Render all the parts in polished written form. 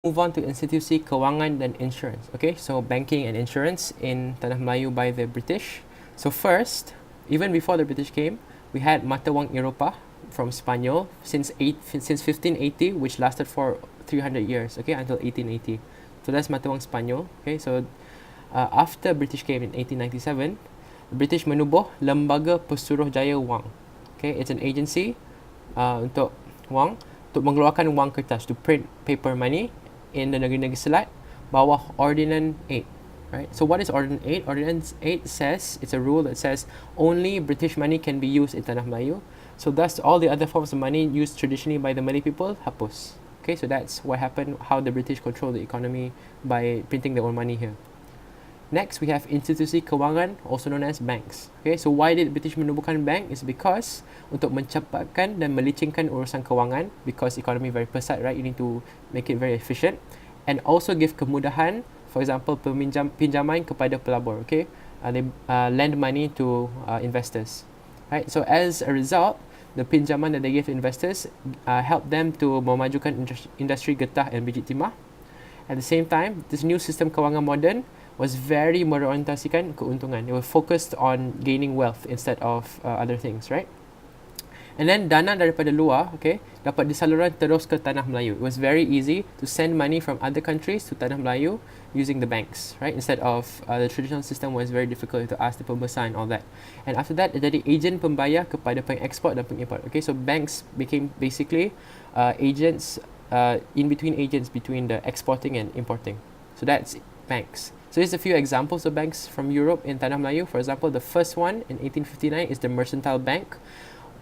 Move on to Institusi, Kewangan, dan Insurance. Okay, so banking and insurance in Tanah Melayu by the British. So first, even before the British came, we had Mata Wang Eropa from Spanyol since 1580, which lasted for 300 years, okay, until 1880. So that's Mata Wang Spanyol. Okay, so after British came in 1897, the British menubuh Lembaga Pesuruhjaya Wang. Okay, it's an agency untuk wang, untuk mengeluarkan wang kertas, to print paper money in the negeri-negeri Selat bawah Ordinance 8. Right? So what is Ordinance 8? Ordinance 8 says, it's a rule that says only British money can be used in Tanah Melayu. So thus all the other forms of money used traditionally by the Malay people, hapus. Okay, so that's what happened, how the British control the economy by printing their own money here. Next, we have Institusi Kewangan, also known as banks. Okay, so why did British menubuhkan bank? Is because untuk mencapatkan dan melicingkan urusan kewangan, because economy very pesat, right? You need to make it very efficient, and also give kemudahan. For example, pinjaman kepada pelabur. Okay, they lend money to investors, right? So as a result, the pinjaman that they give to investors help them to memajukan industri getah and biji timah. At the same time, this new system kewangan modern was very berorientasikan keuntungan. They were focused on gaining wealth instead of other things, right? And then dana daripada luar, okay, dapat disalurkan terus ke Tanah Melayu. It was very easy to send money from other countries to Tanah Melayu using the banks, right? Instead of the traditional system was very difficult to ask the pembesar and all that. And after that, jadi ejen pembayar kepada pengeksport dan pengimport. Okay, so banks became basically agents, in between agents between the exporting and importing. So that's banks. So here's a few examples of banks from Europe in Tanah Melayu. For example, the first one in 1859 is the Mercantile Bank.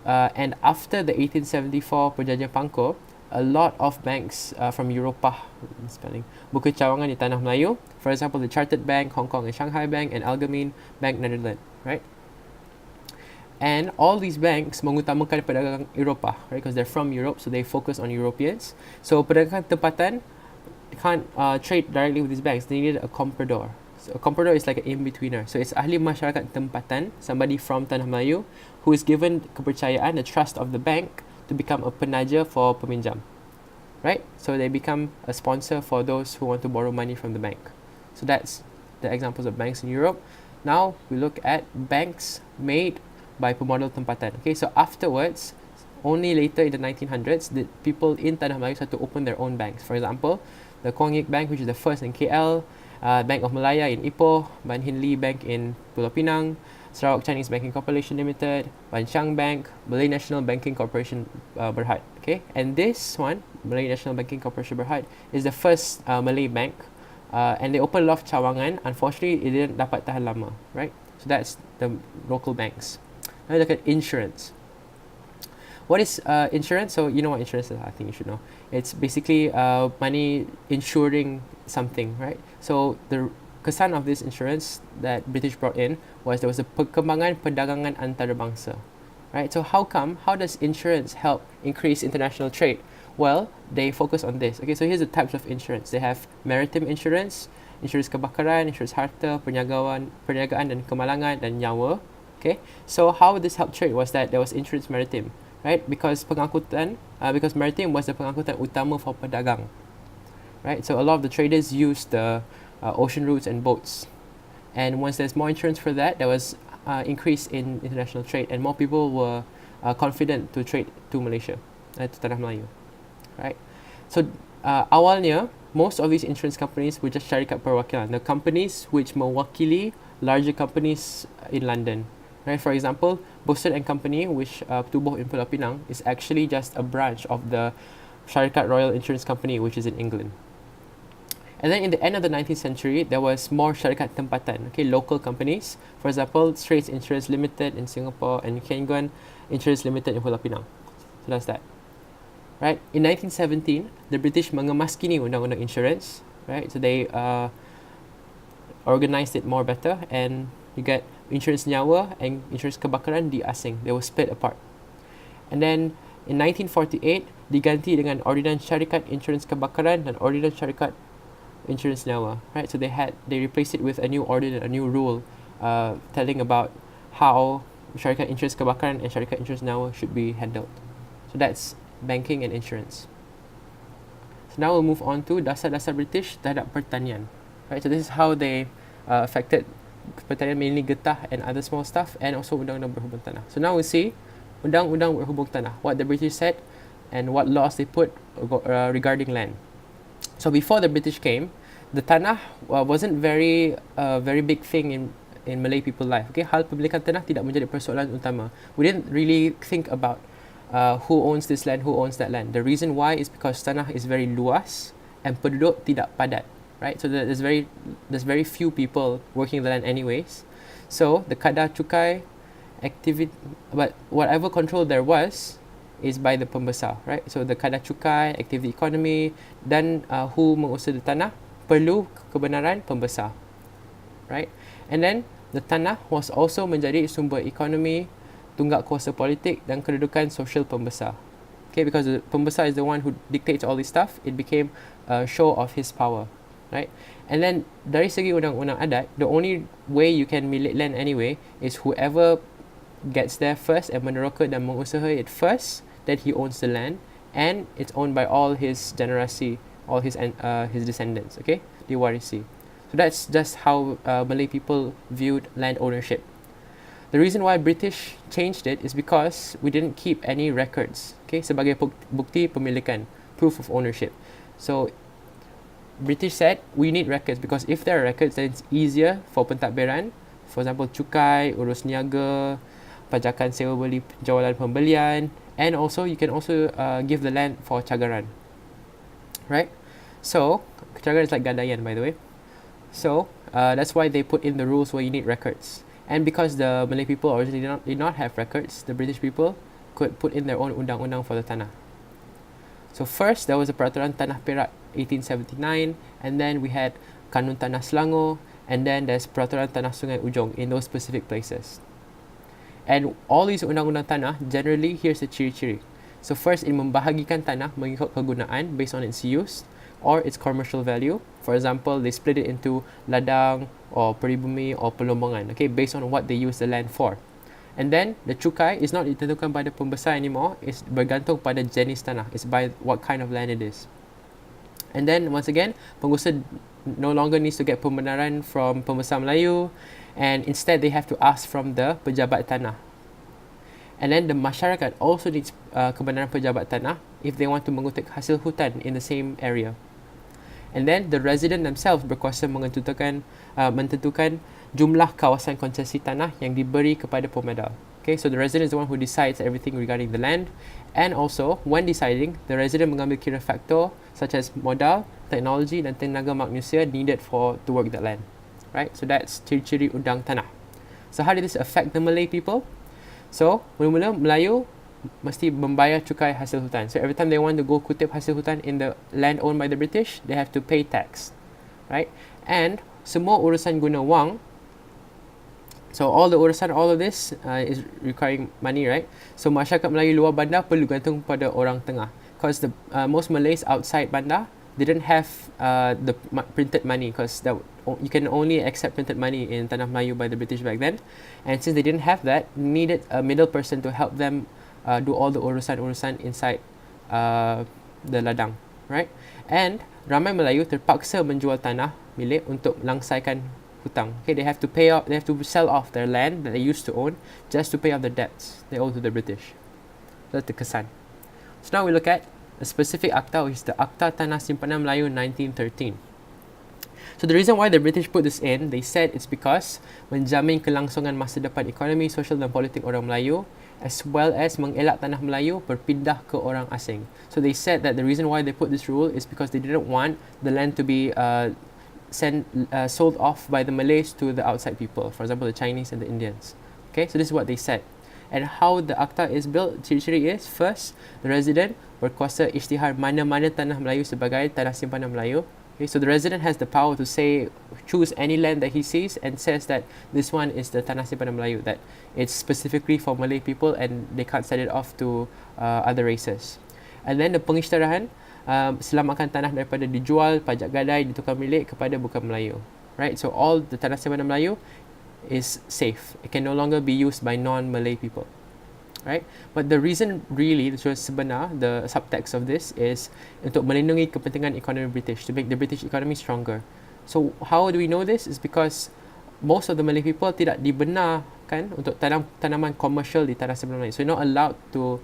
And after the 1874 Perjanjian Pangkor, a lot of banks from Eropah, buka cawangan di Tanah Melayu. For example, the Chartered Bank, Hong Kong and Shanghai Bank, and Algemeen Bank, Netherlands, right? And all these banks mengutamakan perdagangan Eropah, right? Because they're from Europe, so they focus on Europeans. So perdagangan tempatan can't trade directly with these banks. They needed a comprador. So a comprador is like an in-betweener. So it's ahli masyarakat tempatan, somebody from Tanah Melayu, who is given kepercayaan, the trust of the bank, to become a penaja for peminjam. Right? So they become a sponsor for those who want to borrow money from the bank. So that's the examples of banks in Europe. Now we look at banks made by pemodal tempatan. Okay, so afterwards, only later in the 1900s did people in Tanah Melayu start to open their own banks. For example, the Kuang Bank, which is the first in KL, Bank of Malaya in Ipoh, Ban Hin Lee Bank in Pulau Pinang, Sarawak Chinese Banking Corporation Limited, Ban Chang Bank, Malay National Banking Corporation Berhad. Okay, and this one, Malay National Banking Corporation Berhad, is the first Malay bank, and they opened a lot of cawangan. Unfortunately, it didn't dapat tahan lama, right? So that's the local banks. Now look at insurance. What is insurance? So you know what insurance is, I think you should know. It's basically money insuring something, right? So the kesan of this insurance that British brought in was there was a perkembangan perdagangan antarabangsa, right? So how does insurance help increase international trade? Well, they focus on this. Okay, so here's the types of insurance. They have maritime insurance, insurance kebakaran, insurance harta, perniagaan dan kemalangan dan nyawa. Okay, so how this helped trade was that there was insurance maritime, right? Because because maritime was the pengangkutan utama for pedagang, right? So a lot of the traders used the ocean routes and boats, and once there's more insurance for that, there was increase in international trade, and more people were confident to trade to Malaysia, to Tanah Melayu, right? So awalnya, most of these insurance companies were just syarikat perwakilan, the companies which mewakili larger companies in London. Right, for example, Boston and Company, which tubuh in Pulau Pinang, is actually just a branch of the Syarikat Royal Insurance Company, which is in England. And then in the end of the 19th century, there was more syarikat tempatan, okay, local companies. For example, Straits Insurance Limited in Singapore and Kewangan Insurance Limited in Pulau Pinang. So that's that. Right, in 1917, the British mengemaskini undang-undang insurance. Right, so they organized it more better, and you get insurance nyawa and insurance kebakaran diasing. They were split apart. And then in 1948, diganti dengan Ordinance Syarikat Insurance Kebakaran dan Ordinance Syarikat Insurance Nyawa. Right, so they replaced it with a new ordinance, a new rule, telling about how Syarikat Insurance Kebakaran and Syarikat Insurance Nyawa should be handled. So that's banking and insurance. So now we'll move on to dasar-dasar British terhadap pertanian. Right, so this is how they affected pertanian, mainly getah and other small stuff, and also undang-undang berhubung tanah. So now we see undang-undang berhubung tanah, what the British said and what laws they put regarding land. So before the British came, the tanah wasn't very big thing in Malay people life. Okay, hal pemilikan tanah tidak menjadi persoalan utama. We didn't really think about who owns this land, who owns that land. The reason why is because tanah is very luas and penduduk tidak padat, right? So there's very few people working the land anyways. So the kadar cukai activity, but whatever control there was is by the pembesar, right? So the kadar cukai, activity economy, dan who menguasai the tanah perlu kebenaran pembesar, right? And then the tanah was also menjadi sumber ekonomi, tunggak kuasa politik dan kedudukan sosial pembesar. Okay, because the pembesar is the one who dictates all this stuff, it became a show of his power, right? And then dari segi undang-undang adat, the only way you can milik land anyway is whoever gets there first and meneroka dan mengusaha it first, that he owns the land, and it's owned by all his generasi, all his descendants. Okay, diwarisi. So that's just how Malay people viewed land ownership. The reason why British changed it is because we didn't keep any records. Okay, sebagai bukti pemilikan, proof of ownership. So British said we need records, because if there are records, then it's easier for pentadbiran. For example, cukai, urus niaga, pajakan sewa beli, penjualan pembelian, and also you can also give the land for cagaran, right? So cagaran is like gadaian, by the way. So that's why they put in the rules where you need records. And because the Malay people originally did not have records, the British people could put in their own undang-undang for the tanah. So first there was a Peraturan Tanah Perak 1879, and then we had Kanun Tanah Selangor, and then there's Peraturan Tanah Sungai Ujong in those specific places. And all these undang-undang tanah, generally here's the ciri-ciri. So first, it membahagikan tanah mengikut kegunaan based on its use or its commercial value. For example, they split it into ladang or peribumi or pelombangan, okay, based on what they use the land for. And then the cukai is not ditentukan pada pembesar anymore, it's bergantung pada jenis tanah, it's by what kind of land it is. And then once again, pengusaha no longer needs to get pembenaran from pembesar Melayu, and instead they have to ask from the pejabat tanah. And then the masyarakat also needs kebenaran pejabat tanah if they want to mengutik hasil hutan in the same area. And then the resident themselves berkuasa menentukan jumlah kawasan konsesi tanah yang diberi kepada pemedal. Okay, so the resident is the one who decides everything regarding the land, and also when deciding, the resident mengambil kira faktor such as modal, teknologi dan tenaga manusia needed to work the land. Right, so that's ciri-ciri undang tanah. So how did this affect the Malay people? So mula-mula Melayu mesti membayar cukai hasil hutan. So every time they want to go kutip hasil hutan in the land owned by the British, they have to pay tax, right? And semua urusan guna wang, so all of this is requiring money, right? So masyarakat Melayu luar bandar perlu gantung pada orang tengah, because the most Malays outside bandar didn't have the printed money, because you can only accept printed money in Tanah Melayu by the British back then, and since they didn't have that, needed a middle person to help them do all the urusan inside the ladang, right? And ramai Melayu terpaksa menjual tanah milik untuk langsaikan hutang. Okay, they have to sell off their land that they used to own just to pay off the debts they owe to the British. That's the kesan. So now we look at a specific akta, which is the Akta Tanah Simpanan Melayu 1913. So the reason why the British put this in, they said it's because menjamin kelangsungan masa depan ekonomi, sosial dan politik orang Melayu, as well as mengelak tanah Melayu berpindah ke orang asing. So they said that the reason why they put this rule is because they didn't want the land to be sold off by the Malays to the outside people, for example the Chinese and the Indians. Okay, so this is what they said. And how the akta is built, ciri-ciri is, first, the resident berkuasa isytihar mana-mana tanah Melayu sebagai tanah simpanan Melayu. Okay, so the resident has the power to choose any land that he sees and says that this one is the tanah simpanan Melayu, that it's specifically for Malay people and they can't sell it off to other races. And then the pengisytiharan, selamatkan tanah daripada dijual, pajak gadai, ditukar milik kepada bukan Melayu. Right, so all the tanah simpanan Melayu is safe. It can no longer be used by non-Malay people. right? But the reason really, sebenar, the subtext of this is untuk melindungi kepentingan ekonomi British, to make the British economy stronger. So how do we know this? Is because most of the Malay people tidak dibenarkan untuk tanam tanaman komersial di tanah sebelum Melayu. So you're not allowed to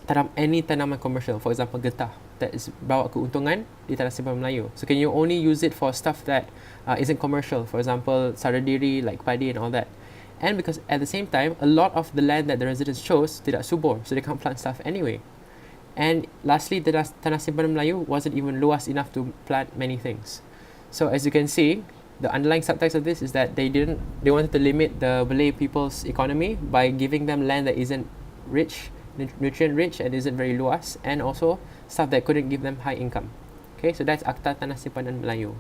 tanam any tanaman commercial, for example getah, that is bawa keuntungan di tanah sebelum Melayu. So can you only use it for stuff that isn't commercial, for example sara diri like padi and all that. And because at the same time a lot of the land that the residents chose tidak subur, so they can't plant stuff anyway. And lastly, the tanah simpanan Melayu wasn't even luas enough to plant many things. So as you can see, the underlying subtext of this is that they wanted to limit the Malay people's economy by giving them land that isn't rich, nutrient rich, and isn't very luas, and also stuff that couldn't give them high income. Okay, so that's Akta Tanah Simpanan Melayu.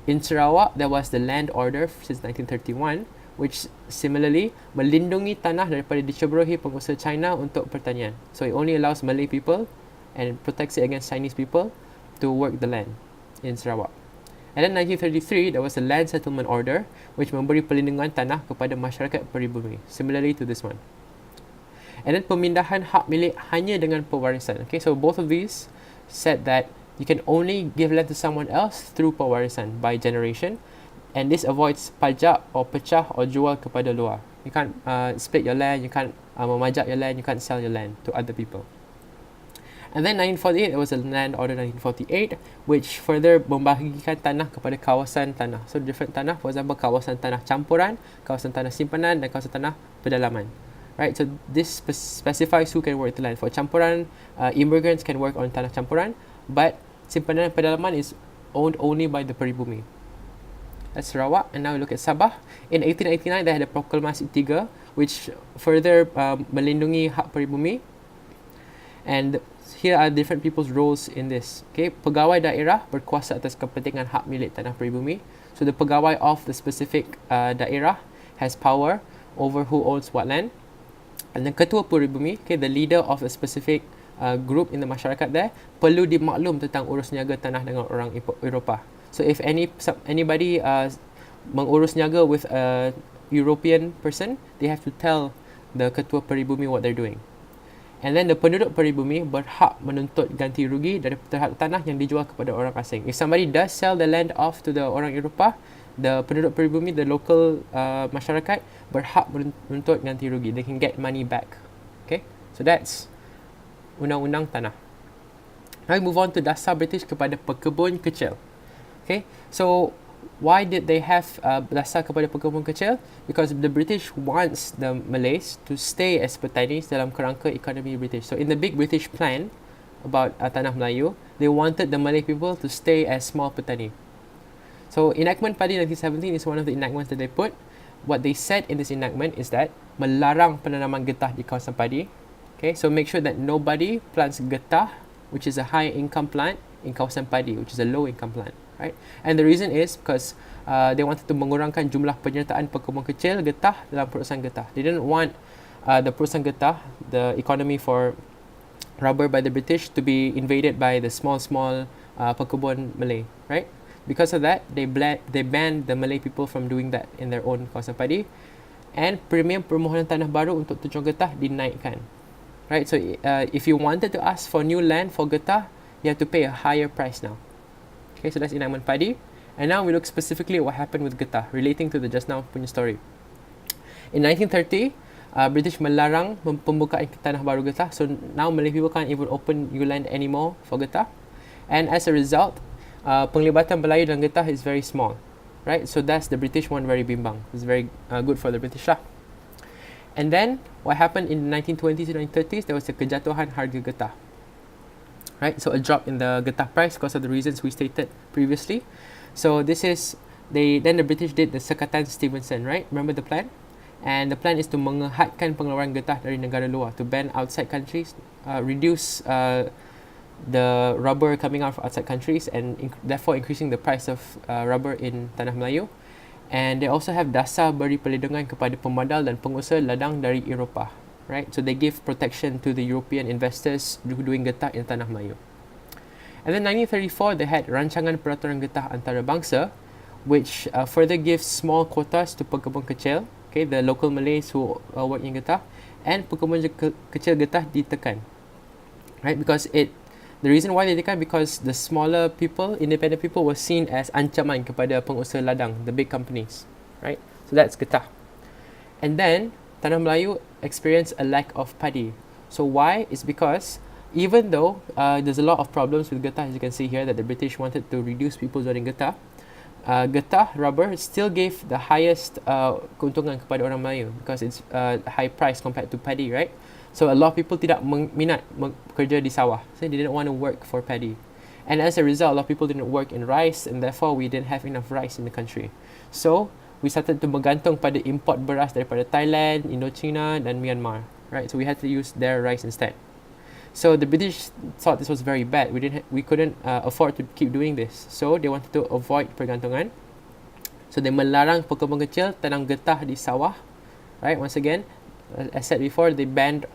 In Sarawak, there was the Land Order since 1931, which similarly melindungi tanah daripada diceburuhi pengusaha China untuk pertanian. So it only allows Malay people and protects it against Chinese people to work the land in Sarawak. And then 1933, there was the Land Settlement Order, which memberi perlindungan tanah kepada masyarakat peribumi, similarly to this one. And then pemindahan hak milik hanya dengan pewarisan. Okay, so both of these said that you can only give land to someone else through pewarisan by generation, and this avoids pajak or pecah or jual kepada luar. You can't split your land, you can't memajak your land, you can't sell your land to other people. And then 1948, there was a Land Order 1948, which further membahagikan tanah kepada kawasan tanah. So different tanah, for example kawasan tanah campuran, kawasan tanah simpanan, dan kawasan tanah pedalaman. Right, so this specifies who can work the land. For campuran, immigrants can work on tanah campuran, but simpanan dan pedalaman is owned only by the peribumi. That's Sarawak. And now we look at Sabah. In 1889, they had a Proklamasi 3, which further melindungi hak peribumi. And here are different people's roles in this. Okay, pegawai daerah berkuasa atas kepentingan hak milik tanah peribumi. So the pegawai of the specific daerah has power over who owns what land. And then ketua peribumi, okay, the leader of a specific group in the masyarakat there, perlu dimaklum tentang urus niaga tanah dengan orang Eropah. So if anybody mengurus niaga with a European person, they have to tell the ketua peribumi what they're doing. And then the penduduk peribumi berhak menuntut ganti rugi terhadap tanah yang dijual kepada orang asing. If somebody does sell the land off to the orang Eropah, the penduduk peribumi, the local masyarakat berhak menuntut ganti rugi. They can get money back. Okay, so that's undang-undang tanah. Now we move on to dasar British kepada pekebun kecil. Okay, so why did they have dasar kepada pekebun kecil? Because the British wants the Malays to stay as petanis dalam kerangka ekonomi British. So in the big British plan about Tanah Melayu, they wanted the Malay people to stay as small petani. So enactment Padi 1917 is one of the enactments that they put. What they said in this enactment is that melarang penanaman getah di kawasan padi. Okay, so make sure that nobody plants getah, which is a high income plant, in kawasan padi, which is a low income plant. Right? And the reason is because they wanted to mengurangkan jumlah penyertaan pekebun kecil getah dalam perusahaan getah. They didn't want the perusahaan getah, the economy for rubber by the British, to be invaded by the small pekebun Malay, right? Because of that, they banned the Malay people from doing that in their own kawasan padi, and premium permohonan tanah baru untuk tujuan getah dinaikkan. Right? So if you wanted to ask for new land for getah, you have to pay a higher price now. Okay, so that's enactment Padi. And now we look specifically at what happened with getah, relating to the just now punya story. In 1930, British melarang pembukaan tanah baru getah. So now Malay people can't even open new land anymore for getah. And as a result, penglibatan Melayu dalam getah is very small. Right? So that's the British one very bimbang. It's very good for the British lah. And then what happened in the 1920s to 1930s, there was a kejatuhan harga getah. Right, so a drop in the getah price because of the reasons we stated previously. So this is then the British did the Sekatan Stevenson, right? Remember the plan? And the plan is to menghadkan pengeluaran getah dari negara luar, to ban outside countries, reduce the rubber coming out of outside countries, and therefore increasing the price of rubber in Tanah Melayu. And they also have dasar beri perlindungan kepada pemodal dan pengusaha ladang dari Eropah. Right, so they give protection to the European investors doing getah in Tanah Melayu. And then 1934, they had Rancangan Peraturan Getah Antarabangsa, which further gives small quotas to pekebun kecil, okay, the local Malays who work in getah, and pekebun kecil getah ditekan, right? Because the reason why they ditekan, because the smaller people, independent people, were seen as ancaman kepada pengusaha ladang, the big companies, right? So that's getah. And then Tanah Melayu experienced a lack of padi. So why? It's because even though there's a lot of problems with getah, as you can see here, that the British wanted to reduce people's wearing getah, getah rubber still gave the highest keuntungan kepada orang Melayu because it's high price compared to paddy, right? So a lot of people tidak minat bekerja di sawah, so they didn't want to work for paddy. And as a result, a lot of people didn't work in rice, and therefore we didn't have enough rice in the country. So we started to bergantung pada import beras daripada Thailand, Indochina dan Myanmar, right? So we had to use their rice instead. So the British thought this was very bad. We couldn't afford to keep doing this. So they wanted to avoid pergantungan. So they melarang pekebun kecil tanam getah di sawah, right? Once again, as said before, they banned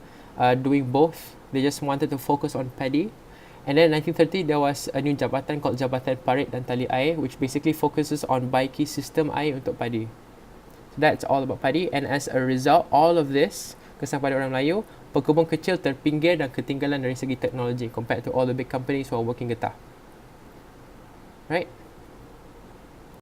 doing both. They just wanted to focus on paddy. And then in 1930, there was a new jabatan called Jabatan Parit dan Tali Air, which basically focuses on baiki sistem air untuk padi. So that's all about padi. And as a result, all of this, kesan pada orang Melayu, pekebun kecil terpinggir dan ketinggalan dari segi teknologi compared to all the big companies who are working getah. Right?